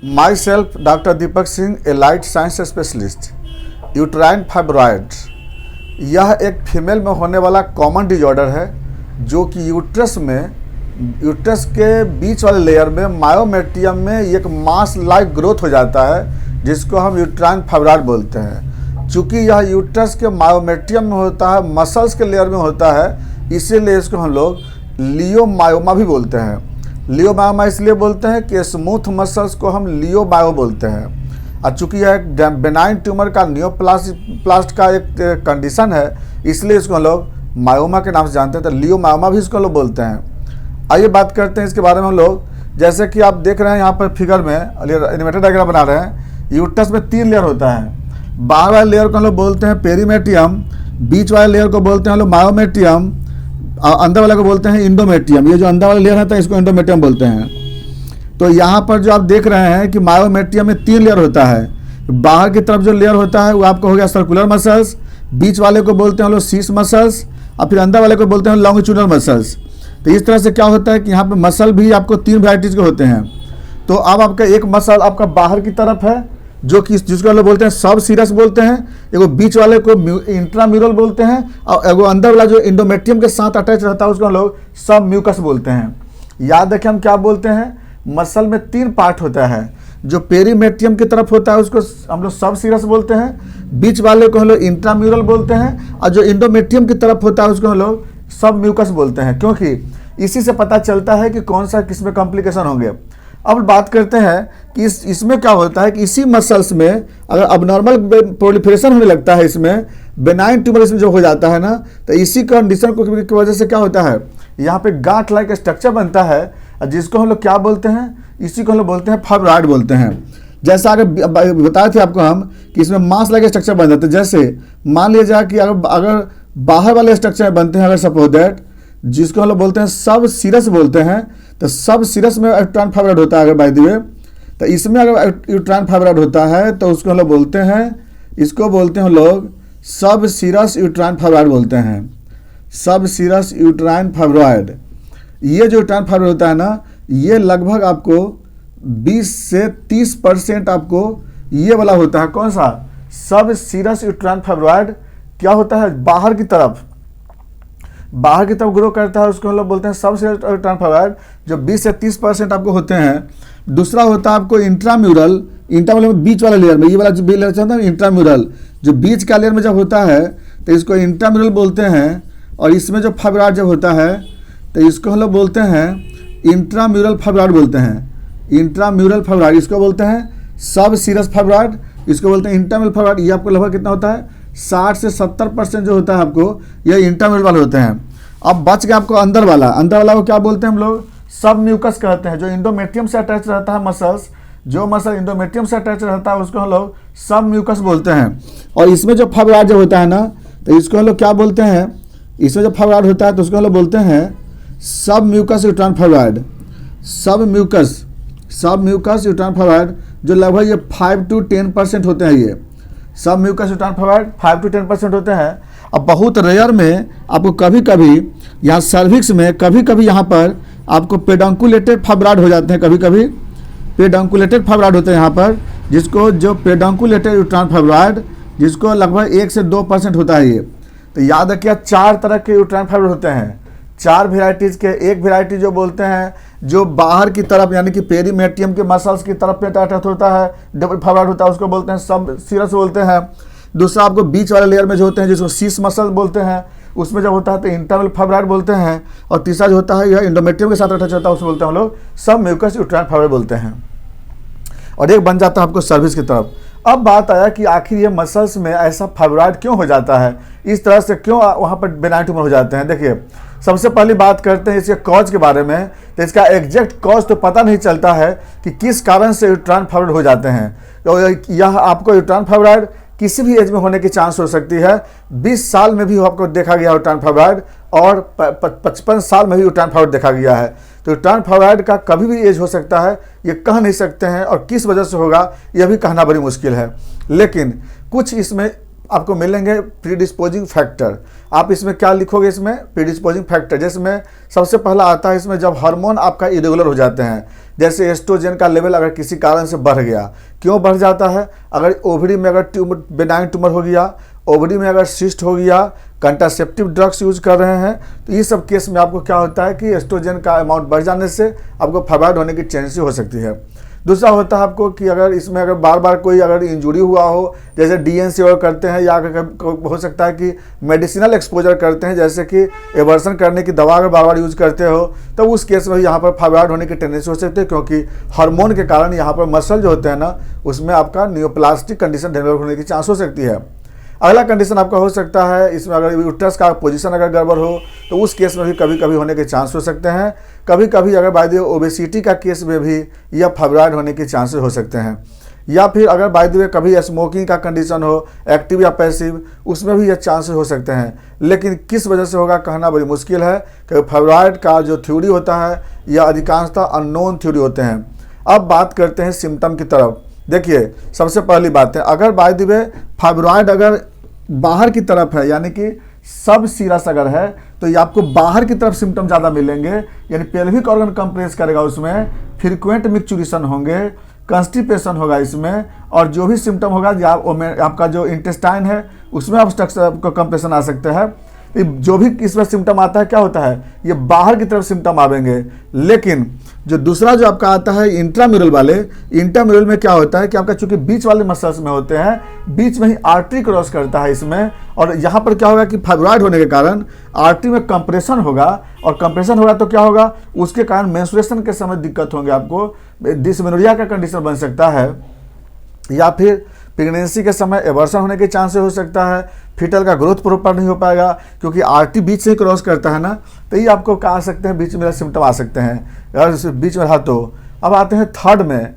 My self doctor Deepak Singh, A light science specialist. Uterine fibroid यह एक female में होने वाला कॉमन डिजॉर्डर है जो कि यूट्रस के बीच वाले लेयर में मायोमेट्रियम में एक मास लाइक ग्रोथ हो जाता है जिसको हम यूट्राइन फाइब्रॉयड बोलते हैं। चूँकि यह यूट्रस के मायोमेट्रियम में होता है, मसल्स के लेयर में होता है, इसीलिए इसको हम लोग लियोमायोमा भी बोलते हैं। लियोमायोमा इसलिए बोलते हैं कि स्मूथ मसल्स को हम लियोमायो बोलते हैं। और चूँकि यह एक बेनाइन ट्यूमर का नियोप्लास्ट का एक कंडीशन है, इसलिए इसको हम लोग मायोमा के नाम से जानते हैं, तो लियोमायोमा भी इसको लोग बोलते हैं। आइए बात करते हैं इसके बारे में हम लोग। जैसे कि आप देख रहे हैं यहाँ पर फिगर में एनिमेटेड डायग्राम बना रहे हैं। यूट्रस में 3 लेयर होता है। बाहर वाले लेयर को हम लोग बोलते हैं पेरीमेट्रियम, बीच वाले लेयर को बोलते हैं हम लोग मायोमेट्रियम, अंदर वाले को बोलते हैं इंडोमेट्रियम। ये जो अंदर वाला लेयर है इसको इंडोमेट्रियम बोलते हैं। तो यहाँ पर जो आप देख रहे हैं कि मायोमेट्रियम में 3 लेयर होता है। बाहर की तरफ जो लेयर होता है वो आपको हो गया सर्कुलर मसल्स, बीच वाले को बोलते हैं हम लोग सीस मसल्स, और फिर अंदर वाले को बोलते हैं लॉन्गिट्यूडनल मसल्स। तो इस तरह से क्या होता है कि यहाँ पे मसल भी आपको 3 वैराइटीज़ के होते हैं। तो अब आपका एक मसल आपका बाहर की तरफ है जो कि जिसको हम लोग बोलते हैं सब सीरस बोलते हैं, एगो बीच वाले को इंट्राम्यूरल बोलते हैं, और एगो अंदर वाला जो इंडोमेट्रियम के साथ अटैच रहता है उसको हम लोग सब म्यूकस बोलते हैं। याद रखें हम क्या बोलते हैं, मसल में 3 पार्ट होता है। जो पेरीमेट्रियम की तरफ होता है उसको हम लोग सब सीरस बोलते हैं, बीच वाले को हम लोग इंट्राम्यूरल बोलते हैं, और जो इंडोमेट्रियम की तरफ होता है उसको हम लोग सब म्यूकस बोलते हैं, क्योंकि इसी से पता चलता है कि कौन सा किस में कॉम्प्लिकेशन होंगे। अब बात करते हैं कि इसमें क्या होता है कि इसी मसल्स में अगर अबनॉर्मल प्रोलिफरेशन होने लगता है, इसमें बेनाइन ट्यूमर इसमें जो हो जाता है ना, तो इसी कंडीशन की वजह से क्या होता है, यहाँ पे गांठ लाइक स्ट्रक्चर बनता है, जिसको हम लोग क्या बोलते हैं, इसी को हम लोग बोलते हैं फाइब्रॉयड बोलते हैं। जैसा आगे बताए थे आपको हम कि इसमें मास लाइक स्ट्रक्चर बन जाते हैं। जैसे मान लिया जाए कि अगर बाहर वाले स्ट्रक्चर बनते हैं, अगर सपोज दैट, जिसको हम लोग बोलते हैं सब सीरस बोलते हैं, तो सब सीरस में यूट्राइन फाइब्रॉयड होता है। अगर बाय द वे तो इसमें अगर यूट्राइन फाइब्रॉयड होता है तो उसको हम लोग बोलते हैं, इसको बोलते हैं हम लोग सब सीरस यूट्राइन फाइब्रॉयड बोलते हैं। सब सीरस यूट्राइन फाइब्रॉयड, ये जो यूट्राइन फाइब्रॉयड होता है ना, ये लगभग आपको 20 से 30% आपको ये वाला होता है। कौन सा? सब सीरस यूट्राइन फाइब्रॉयड क्या होता है, बाहर की तरफ ग्रो करता है, उसको हम लोग बोलते हैं सब सीरस यूट्राइन फाइब्रॉयड, जो 20 से 30% आपको होते हैं। दूसरा होता है आपको इंट्राम्यूरल में बीच वाले लेयर में, ये वाला जो लेयर चलता है इंट्राम्यूरल, जो बीच का लेयर में जब होता है तो इसको इंट्राम्यूरल बोलते हैं। और इसमें जो फाइब्रॉयड जब होता है तो इसको हम लोग बोलते हैं इंट्राम्यूरल फाइब्रॉयड बोलते हैं। इंट्राम्यूरल फाइब्रॉयड इसको बोलते हैं सब सीरस फाइब्रॉयड, इसको बोलते हैं इंट्राम्यूरल फाइब्रॉयड। ये आपको लगभग कितना होता है, 60 से 70% जो होता है आपको ये इंट्राम्यूरल वाले होते हैं। अब बच गया आपको अंदर वाला को क्या बोलते हैं हम लोग, सब म्यूकस कहते हैं। जो इंडोमेट्रियम से अटैच रहता है मसल्स, जो मसल इंडोमेट्रियम से अटैच रहता है उसको हम लोग सब म्यूकस बोलते हैं। और इसमें जो फाइब्रॉयड जो होता है ना, तो इसको हम लोग क्या बोलते हैं, इसमें जो फाइब्रॉयड होता है तो उसको हम लोग बोलते हैं सब म्यूकस यूट्राइन फाइब्रॉयड। सब म्यूकस यूट्राइन फाइब्रॉयड, जो लगभग ये 5 to 10% होते हैं। ये सब म्यूकस यूट्राइन फाइब्रॉयड 5 to 10% होते हैं। अब बहुत रेयर में आपको कभी यहाँ सर्विक्स में कभी यहाँ पर आपको पेडंकुलेटेड फाइब्रॉयड हो जाते हैं, कभी पेडंकुलेटेड फाइब्रॉयड होते हैं यहाँ पर, जिसको जो पेडंकुलेटेड यूट्राइन फाइब्रॉयड, जिसको लगभग 1 से 2% होता है ये। तो याद रखिए 4 तरह के यूट्राइन फाइब्रॉयड होते हैं, 4 वेराइटीज़ के। एक वेराइटी जो बोलते हैं जो बाहर की तरफ यानी कि पेरीमेट्रियम के मसल्स की तरफ पे अटैच होता है, डबल फाइब्रॉयड होता है, उसको बोलते हैं सब सीरस बोलते हैं। दूसरा आपको बीच वाले लेयर में जो होते हैं जिसको सीस मसल बोलते हैं, उसमें जब होता है तो इंटरनल फाइब्रॉयड बोलते हैं। और तीसरा जो होता है यह इंडोमेट्रियम के साथ अटैच होता है, उसको बोलते हैं हम लोग सब म्यूकस यूट्राइन फाइब्रॉयड बोलते हैं। और एक बन जाता है आपको सर्विस की तरफ। अब बात आया कि आखिर ये मसल्स में ऐसा फाइब्रॉयड क्यों हो जाता है, इस तरह से क्यों वहाँ पर बेनाइन ट्यूमर हो जाते हैं। देखिए सबसे पहली बात करते हैं इसके कॉज के बारे में। तो इसका एग्जैक्ट कॉज तो पता नहीं चलता है कि किस कारण से यूट्राइन फाइब्रॉयड हो जाते हैं। तो यह आपको यूट्राइन फाइब्रॉयड किसी भी एज में होने की चांस हो सकती है। 20 साल में भी आपको देखा गया यूट्राइन फाइब्रॉयड, और 55 साल में भी यूट्राइन फाइब्रॉयड देखा गया है। तो यूट्राइन फाइब्रॉयड का कभी भी एज हो सकता है, ये कह नहीं सकते हैं, और किस वजह से होगा यह भी कहना बड़ी मुश्किल है। लेकिन कुछ इसमें आपको मिलेंगे प्रीडिस्पोजिंग फैक्टर। आप इसमें क्या लिखोगे, इसमें प्रीडिस्पोजिंग फैक्टर, जिसमें सबसे पहला आता है इसमें जब हार्मोन आपका इरेगुलर हो जाते हैं, जैसे एस्ट्रोजन का लेवल अगर किसी कारण से बढ़ गया। क्यों बढ़ जाता है? अगर ओवरी में अगर बेनाइन ट्यूमर हो गया, ओवरी में अगर सिस्ट हो गया, कंट्रासेप्टिव ड्रग्स यूज कर रहे हैं, तो ये सब केस में आपको क्या होता है कि एस्ट्रोजन का अमाउंट बढ़ जाने से आपको फाइब्रॉइड होने की टेंडेंसी हो सकती है। दूसरा होता है आपको कि अगर इसमें अगर बार बार कोई अगर इंजुरी हुआ हो, जैसे डीएनसी और करते हैं, या हो सकता है कि मेडिसिनल एक्सपोजर करते हैं, जैसे कि एवर्सन करने की दवा अगर बार बार यूज करते हो, तो उस केस में यहाँ पर फाइब्रॉइड होने की टेंडेंसी हो सकती है, क्योंकि हार्मोन के कारण यहाँ पर मसल जो होते हैं ना, उसमें आपका नियोप्लास्टिक कंडीशन डेवलप होने की चांस हो सकती है। अगला कंडीशन आपका हो सकता है इसमें अगर यूट्रस का पोजीशन अगर गड़बड़ हो, तो उस केस में भी कभी कभी होने के चांस हो सकते हैं। कभी कभी अगर बाय द वे ओबेसिटी का केस में भी यह फाइब्रॉइड होने के चांसेस हो सकते हैं। या फिर अगर बाय द वे कभी स्मोकिंग का कंडीशन हो, एक्टिव या पैसिव, उसमें भी यह चांसेस हो सकते हैं। लेकिन किस वजह से होगा कहना बड़ी मुश्किल है, क्योंकि फाइब्रॉइड का जो थ्योरी होता है यह अधिकांशतः अननोन थ्योरी होते हैं। अब बात करते हैं सिम्टम की तरफ। देखिए, सबसे पहली बात है, अगर बाय द वे फाइब्रॉइड अगर बाहर की तरफ है, यानी कि सब सीरस अगर है, तो ये आपको बाहर की तरफ सिम्टम ज़्यादा मिलेंगे, यानी पेल्विक ऑर्गन कंप्रेस करेगा, उसमें फ्रीक्वेंट मिक्चुरेशन होंगे, कंस्टिपेशन होगा इसमें, और जो भी सिम्टम होगा आपका जो इंटेस्टाइन है उसमें ऑब्स्ट्रक्शन को कंप्रेशन आ सकता है। जो भी इसमें सिम्टम आता है क्या होता है, ये बाहर की तरफ सिम्टम आवेंगे। लेकिन जो दूसरा जो आपका आता है इंट्राम्यूरल वाले, इंट्राम्यूरल में क्या होता है कि आपका चूंकि बीच वाले मसल्स में होते हैं, बीच में ही आर्टरी क्रॉस करता है इसमें, और यहाँ पर क्या होगा कि फाइब्रॉइड होने के कारण आर्टरी में कंप्रेशन होगा, और कंप्रेशन होगा तो क्या होगा, उसके कारण मेंस्ट्रुएशन के समय दिक्कत होंगे, आपको डिस्मेनोरिया का कंडीशन बन सकता है, या फिर प्रेगनेंसी के समय एवर्सन होने के चांसेस हो सकता है। फीटल का ग्रोथ प्रॉपर नहीं हो पाएगा, क्योंकि आर्टरी बीच से ही क्रॉस करता है ना, तो ये आपको क्या आ सकते हैं, बीच में सिम्टम आ सकते हैं अगर बीच में रहा तो। अब आते हैं थर्ड में।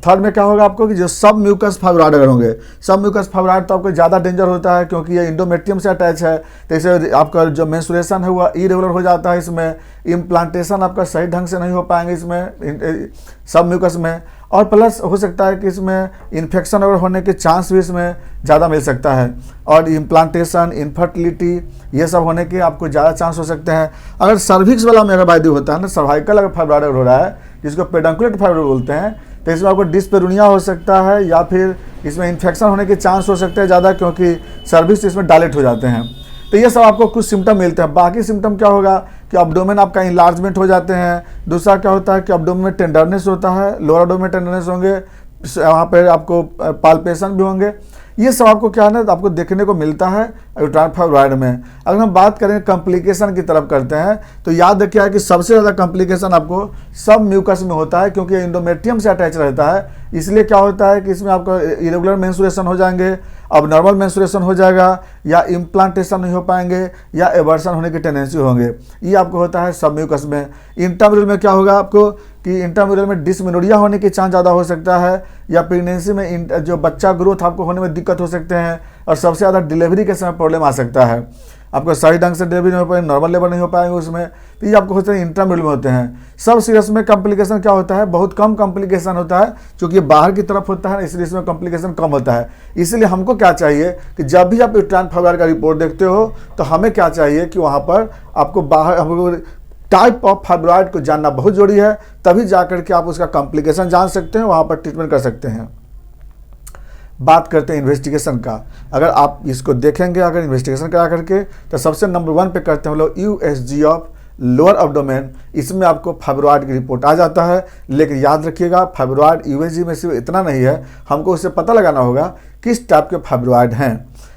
थर्ड में क्या होगा आपको कि जो सब म्यूकस फाइब्रॉइड अगर होंगे, सब म्यूकस फाइब्रॉइड तो आपको ज़्यादा डेंजर होता है, क्योंकि ये इंडोमेट्रियम से अटैच है, तो इसे आपका जो मेंस्ट्रुएशन है वह इरेगुलर हो जाता है, इसमें इम्प्लांटेशन आपका सही ढंग से नहीं हो पाएंगे इसमें सब म्यूकस में, और प्लस हो सकता है कि इसमें इन्फेक्शन अगर होने के चांस भी इसमें ज़्यादा मिल सकता है, और इम्प्लांटेशन, इनफर्टिलिटी, ये सब होने के आपको ज़्यादा चांस हो सकते हैं। अगर सर्विक्स वाला में अगर बायदी होता है ना, सर्वाइकल अगर फाइब्रॉइड हो रहा है, जिसको पेडंकुलेट फाइब्रॉइड बोलते हैं, तो इसमें आपको डिस्पेरुनिया हो सकता है, या फिर इसमें इन्फेक्शन होने के चांस हो सकते हैं ज़्यादा, क्योंकि सर्विक्स इसमें डायलेट हो जाते हैं। तो ये सब आपको कुछ सिम्टम मिलते हैं। बाकी सिम्टम क्या होगा कि अब्डोमेन आपका इनलार्जमेंट हो जाते हैं। दूसरा क्या होता है कि अब्डोमेन में टेंडरनेस होता है, लोअर अब्डोमेन में टेंडरनेस होंगे, वहाँ पर आपको पाल्पेशन भी होंगे। ये सब आपको क्या है ना, आपको देखने को मिलता है यूट्राइन फाइब्रॉइड में। अगर हम बात करें कॉम्प्लिकेशन की तरफ करते हैं, तो याद रखिए कि सबसे ज़्यादा कॉम्प्लिकेशन आपको सब म्यूकस में होता है, क्योंकि इंडोमेट्रियम से अटैच रहता है। इसलिए क्या होता है कि इसमें आपको इरेगुलर मेंस्ट्रुएशन हो जाएंगे, अब नॉर्मल मेंस्ट्रुएशन हो जाएगा, या इम्प्लांटेशन नहीं हो पाएंगे, या एवर्सन होने की टेंडेंसी होंगे। ये आपको होता है सब म्यूकस में। इंट्राम्यूरल में क्या होगा आपको कि इंट्राम्यूरल में डिस्मेनोरिया होने के चांस ज़्यादा हो सकता है, या प्रेगनेंसी में जो बच्चा ग्रोथ आपको होने में दिक्कत हो सकते हैं, और सबसे ज़्यादा डिलीवरी के समय प्रॉब्लम आ सकता है, आपको सही ढंग से डिलीवरी नहीं हो पाएगी, नॉर्मल लेबर नहीं हो पाएंगे उसमें, तो ये आपको होते हैं इंट्राम्यूरल में होते हैं। सब सीरस में कॉम्प्लिकेशन क्या होता है, बहुत कम कॉम्प्लिकेशन होता है, क्योंकि ये बाहर की तरफ होता है, इसलिए इसमें कॉम्प्लिकेशन कम होता है। इसलिए हमको क्या चाहिए कि जब भी आप यूट्राइन फाइब्रॉइड का रिपोर्ट देखते हो, तो हमें क्या चाहिए कि वहाँ पर आपको बाहर हमको टाइप ऑफ फाइब्रॉइड को जानना बहुत जरूरी है, तभी जाकर के आप उसका कॉम्प्लिकेशन जान सकते हैं, वहाँ पर ट्रीटमेंट कर सकते हैं। बात करते हैं इन्वेस्टिगेशन का। अगर आप इसको देखेंगे, अगर इन्वेस्टिगेशन करा करके, तो सबसे नंबर 1 पे करते हैं हम लोग यूएसजी ऑफ लोअर एब्डोमेन। इसमें आपको फाइब्रॉइड की रिपोर्ट आ जाता है। लेकिन याद रखिएगा, फाइब्रॉइड यूएसजी में सिर्फ इतना नहीं है, हमको उससे पता लगाना होगा किस टाइप के फाइब्रॉइड हैं।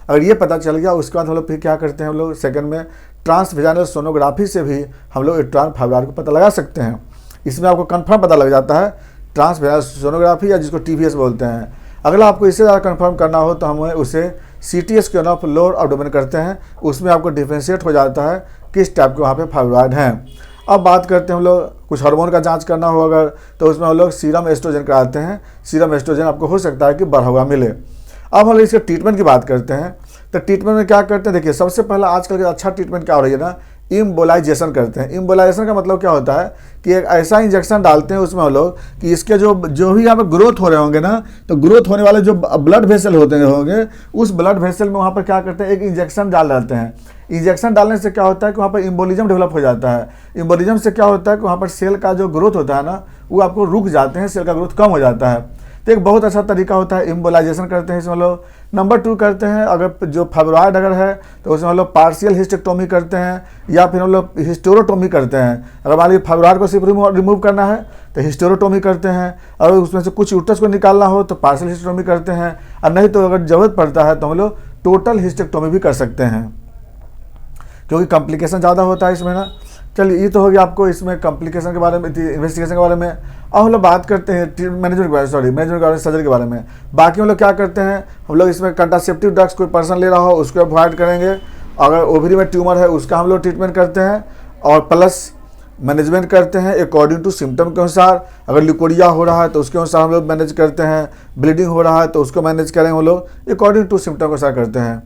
अगर ये पता चल गया, उसके बाद हम लोग फिर क्या करते हैं, हम लोग सेकंड में ट्रांसवेजाइनल सोनोग्राफी से भी हम लोग यूट्राइन फाइब्रॉइड को पता लगा सकते हैं। इसमें आपको कंफर्म पता लग जाता है, ट्रांसवेजाइनल सोनोग्राफी, या जिसको टीवीएस बोलते हैं। अगला आपको इससे ज़्यादा कंफर्म करना हो तो हम उसे CT scan of lower abdomen करते हैं, उसमें आपको डिफ्रेंशिएट हो जाता है किस टाइप के वहाँ पे फाइब्रॉइड हैं। अब बात करते हैं हम लोग कुछ हार्मोन का जांच करना हो अगर, तो उसमें हम लोग सीरम एस्ट्रोजन कराते हैं। सीरम एस्ट्रोजन आपको हो सकता है कि बढ़ा हुआ मिले। अब हम लोग इसके ट्रीटमेंट की बात करते हैं, तो ट्रीटमेंट में क्या करते हैं, देखिए सबसे पहला आजकल का अच्छा ट्रीटमेंट क्या हो रही है ना, इम्बोलाइजेशन करते हैं। इम्बोलाइजेशन का मतलब क्या होता है कि एक ऐसा इंजेक्शन डालते हैं उसमें हम लोग कि इसके जो भी यहाँ पे ग्रोथ हो रहे होंगे ना, तो ग्रोथ होने वाले जो ब्लड वेसल होंगे उस ब्लड वेसल में वहाँ पर क्या करते हैं, एक इंजेक्शन डाल देते हैं। इंजेक्शन डालने से क्या होता है कि वहाँ पर इम्बोलिज्म डेवलप हो जाता है। इम्बोलिज्म से क्या होता है कि वहाँ पर सेल का जो ग्रोथ होता है ना, वो आपको रुक जाते हैं, सेल का ग्रोथ कम हो जाता है। तो एक बहुत अच्छा तरीका होता है, इम्बोलाइजेशन करते हैं इसमें लोग। नंबर 2 करते हैं, अगर जो फाइब्रॉइड अगर है तो उसमें हम लोग पार्शियल हिस्टेक्टोमी करते हैं या फिर हम लोग हिस्टेरोटोमी करते हैं। अगर मान लीजिए फाइब्रॉइड को सिर्फ रिमूव करना है तो हिस्टेरोटोमी करते हैं, अगर उसमें से कुछ यूट्रस को निकालना हो तो पार्शियल हिस्टेक्टोमी करते हैं, और नहीं तो अगर ज़रूरत पड़ता है तो हम लोग टोटल हिस्टेक्टोमी भी कर सकते हैं, क्योंकि कॉम्प्लिकेशन ज़्यादा होता है इसमें ना। चलिए, ये तो हो गया आपको इसमें कॉम्प्लिकेशन के बारे में, इन्वेस्टिगेशन के बारे में। अब हम लोग बात करते हैं मैनेजमेंट के बारे में, सर्जरी के बारे में। बाकी हम लोग क्या करते हैं, हम लोग इसमें कंट्रासेप्टिव ड्रग्स कोई पर्सन ले रहा हो उसको अवॉइड करेंगे। अगर ओवरी में ट्यूमर है उसका हम लोग ट्रीटमेंट करते हैं, और प्लस मैनेजमेंट करते हैं अकॉर्डिंग टू सिम्टम के अनुसार। अगर लिकोरिया हो रहा है तो उसके अनुसार हम लोग मैनेज करते हैं, ब्लीडिंग हो रहा है तो उसको मैनेज करेंगे हम लोग अकॉर्डिंग टू सिम्टम के अनुसार करते हैं।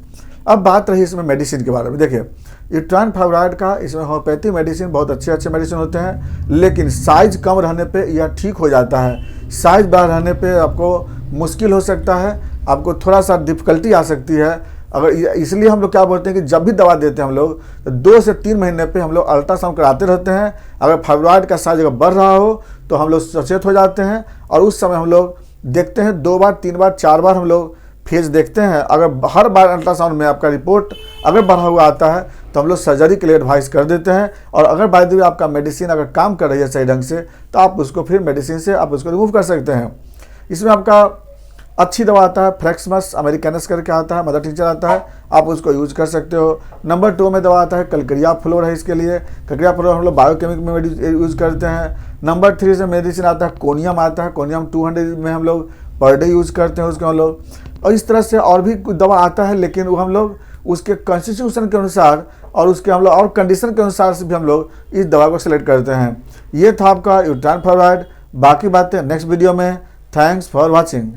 अब बात रही इसमें मेडिसिन के बारे में। देखिए, यूट्राइन फाइब्रॉइड का इसमें होम्योपैथी मेडिसिन बहुत अच्छे मेडिसिन होते हैं, लेकिन साइज कम रहने पे यह ठीक हो जाता है। साइज बड़ा रहने पे आपको मुश्किल हो सकता है, आपको थोड़ा सा डिफ़िकल्टी आ सकती है। अगर इसलिए हम लोग क्या बोलते हैं कि जब भी दवा देते हैं हम लोग तो 2 से 3 महीने पे हम लोग अल्ट्रासाउंड कराते रहते हैं। अगर फाइब्रॉइड का साइज अगर बढ़ रहा हो तो हम लोग सचेत हो जाते हैं, और उस समय हम लोग देखते हैं 2 बार 3 बार 4 बार हम लोग फेज देखते हैं। अगर हर बार अल्ट्रासाउंड में आपका रिपोर्ट अगर बढ़ा हुआ आता है तो हम लोग सर्जरी के लिए एडवाइस कर देते हैं। और अगर बाय द वे आपका मेडिसिन अगर काम कर रही है सही ढंग से तो आप उसको फिर मेडिसिन से आप उसको रिमूव कर सकते हैं। इसमें आपका अच्छी दवा आता है, फ्लेक्समस अमेरिकनस करके आता है, मदर टीचर आता है, आप उसको यूज कर सकते हो। नंबर 2 में दवा आता है कलकरिया फ्लोर है, इसके लिए कलकरिया फ्लोर हम लोग बायोकेमिक में यूज़ करते हैं। नंबर 3 से मेडिसिन आता है कोनियम आता है, कोनियम 200 में हम लोग पर डे यूज़ करते हैं उसको हम लोग। और इस तरह से और भी कुछ दवा आता है, लेकिन वो हम लोग उसके कॉन्स्टिट्यूशन के अनुसार और उसके हम लोग और कंडीशन के अनुसार से भी हम लोग इस दवा को सिलेक्ट करते हैं। ये था आपका यूट्राइन फाइब्रॉइड। बाकी बातें नेक्स्ट वीडियो में। Thanks for watching.